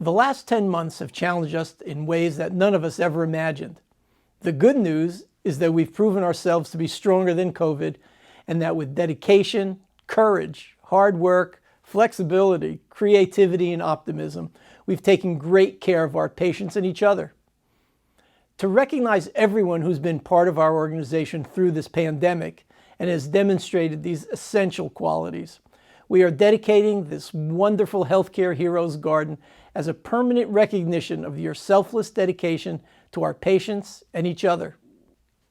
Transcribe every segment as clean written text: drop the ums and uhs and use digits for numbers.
The last 10 months have challenged us in ways that none of us ever imagined. The good news is that we've proven ourselves to be stronger than COVID, and that with dedication, courage, hard work, flexibility, creativity, and optimism, we've taken great care of our patients and each other. To recognize everyone who's been part of our organization through this pandemic and has demonstrated these essential qualities, we are dedicating this wonderful Healthcare Heroes Garden as a permanent recognition of your selfless dedication to our patients and each other.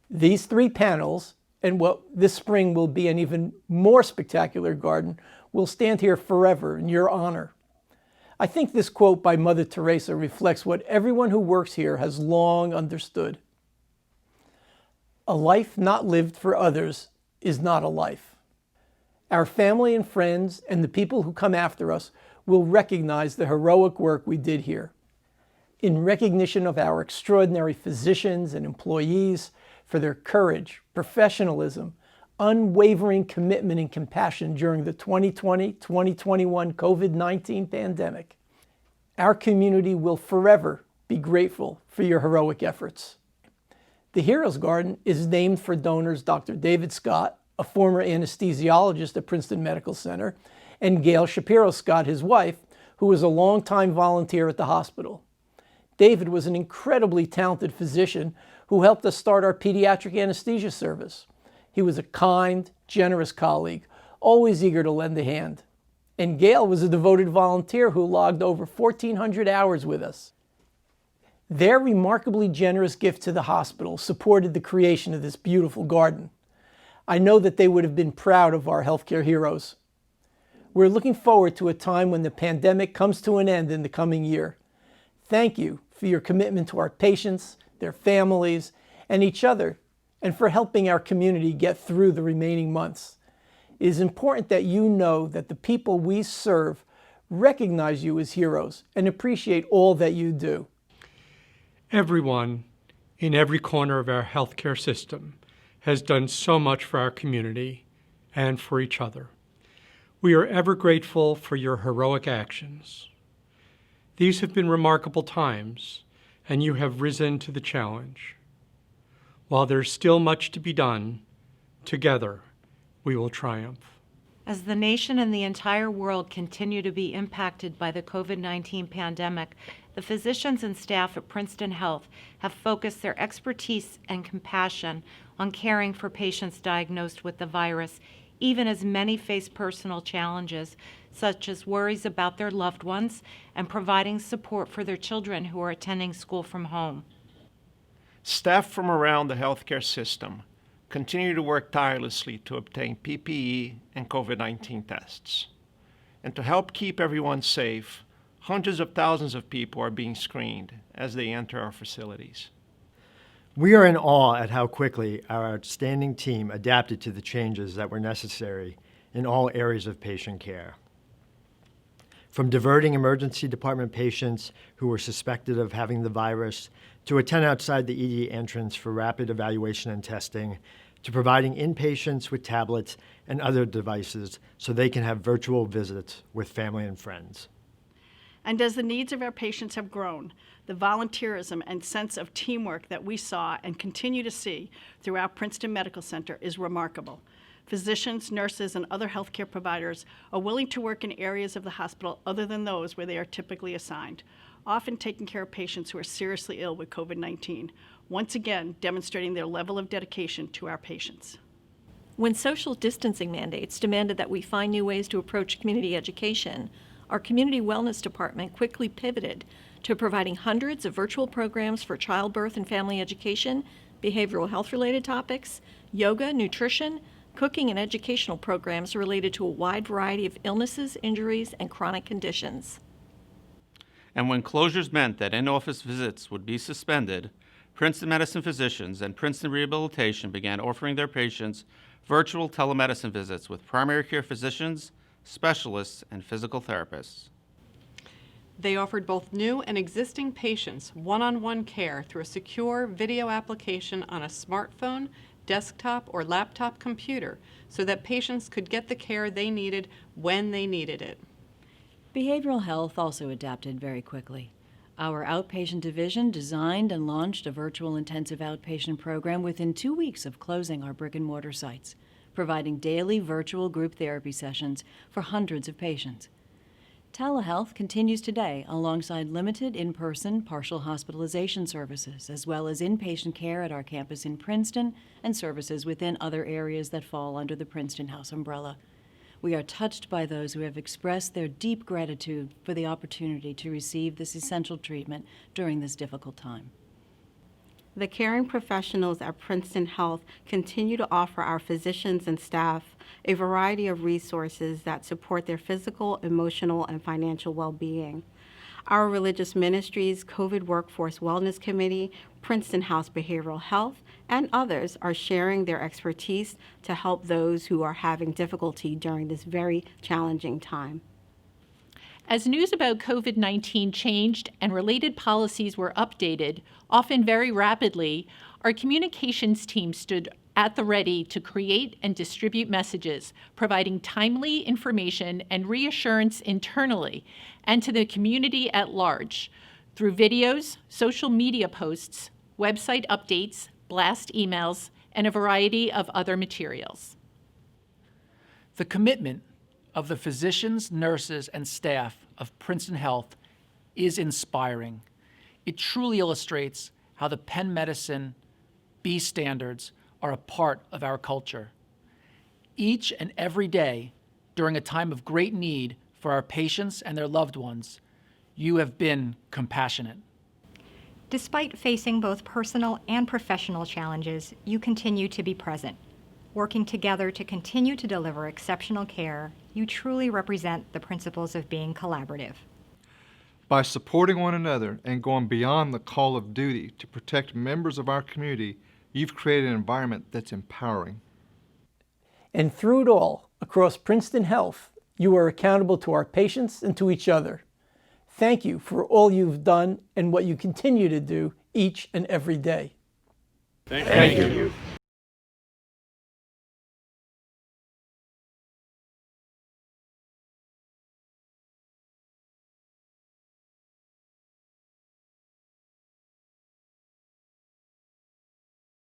These 3 panels, and what this spring will be an even more spectacular garden, will stand here forever in your honor. I think this quote by Mother Teresa reflects what everyone who works here has long understood. A life not lived for others is not a life. Our family and friends and the people who come after us will recognize the heroic work we did here. In recognition of our extraordinary physicians and employees for their courage, professionalism, unwavering commitment and compassion during the 2020-2021 COVID-19 pandemic, our community will forever be grateful for your heroic efforts. The Heroes Garden is named for donors Dr. David Scott, a former anesthesiologist at Princeton Medical Center, and Gail Shapiro Scott, his wife, who was a longtime volunteer at the hospital. David was an incredibly talented physician who helped us start our pediatric anesthesia service. He was a kind, generous colleague, always eager to lend a hand. And Gail was a devoted volunteer who logged over 1,400 hours with us. Their remarkably generous gift to the hospital supported the creation of this beautiful garden. I know that they would have been proud of our healthcare heroes. We're looking forward to a time when the pandemic comes to an end in the coming year. Thank you for your commitment to our patients, their families, and each other, and for helping our community get through the remaining months. It is important that you know that the people we serve recognize you as heroes and appreciate all that you do. Everyone in every corner of our healthcare system has done so much for our community and for each other. We are ever grateful for your heroic actions. These have been remarkable times, and you have risen to the challenge. While there's still much to be done, together we will triumph. As the nation and the entire world continue to be impacted by the COVID-19 pandemic, the physicians and staff at Princeton Health have focused their expertise and compassion on caring for patients diagnosed with the virus, even as many face personal challenges, such as worries about their loved ones and providing support for their children who are attending school from home. Staff from around the healthcare system continue to work tirelessly to obtain PPE and COVID-19 tests. And to help keep everyone safe, hundreds of thousands of people are being screened as they enter our facilities. We are in awe at how quickly our outstanding team adapted to the changes that were necessary in all areas of patient care. From diverting emergency department patients who were suspected of having the virus, to attend outside the ED entrance for rapid evaluation and testing, to providing inpatients with tablets and other devices so they can have virtual visits with family and friends. And as the needs of our patients have grown, the volunteerism and sense of teamwork that we saw and continue to see throughout Princeton Medical Center is remarkable. Physicians, nurses, and other healthcare providers are willing to work in areas of the hospital other than those where they are typically assigned, often taking care of patients who are seriously ill with COVID-19, once again demonstrating their level of dedication to our patients. When social distancing mandates demanded that we find new ways to approach community education, our Community Wellness Department quickly pivoted to providing hundreds of virtual programs for childbirth and family education, behavioral health-related topics, yoga, nutrition, cooking, and educational programs related to a wide variety of illnesses, injuries, and chronic conditions. And when closures meant that in-office visits would be suspended, Princeton Medicine physicians and Princeton Rehabilitation began offering their patients virtual telemedicine visits with primary care physicians, specialists, and physical therapists. They offered both new and existing patients one-on-one care through a secure video application on a smartphone, desktop, or laptop computer so that patients could get the care they needed when they needed it. Behavioral health also adapted very quickly. Our outpatient division designed and launched a virtual intensive outpatient program within 2 weeks of closing our brick-and-mortar sites, providing daily virtual group therapy sessions for hundreds of patients. Telehealth continues today alongside limited in-person partial hospitalization services, as well as inpatient care at our campus in Princeton and services within other areas that fall under the Princeton House umbrella. We are touched by those who have expressed their deep gratitude for the opportunity to receive this essential treatment during this difficult time. The caring professionals at Princeton Health continue to offer our physicians and staff a variety of resources that support their physical, emotional, and financial well-being. Our religious ministries, COVID Workforce Wellness Committee, Princeton House Behavioral Health, and others are sharing their expertise to help those who are having difficulty during this very challenging time. As news about COVID-19 changed and related policies were updated, often very rapidly, our communications team stood at the ready to create and distribute messages, providing timely information and reassurance internally and to the community at large through videos, social media posts, website updates, blast emails, and a variety of other materials. The commitment of the physicians, nurses, and staff of Princeton Health is inspiring. It truly illustrates how the Penn Medicine B standards are a part of our culture. Each and every day, during a time of great need for our patients and their loved ones, you have been compassionate. Despite facing both personal and professional challenges, you continue to be present. Working together to continue to deliver exceptional care, you truly represent the principles of being collaborative. By supporting one another and going beyond the call of duty to protect members of our community, you've created an environment that's empowering. And through it all, across Princeton Health, you are accountable to our patients and to each other. Thank you for all you've done and what you continue to do each and every day. Thank you.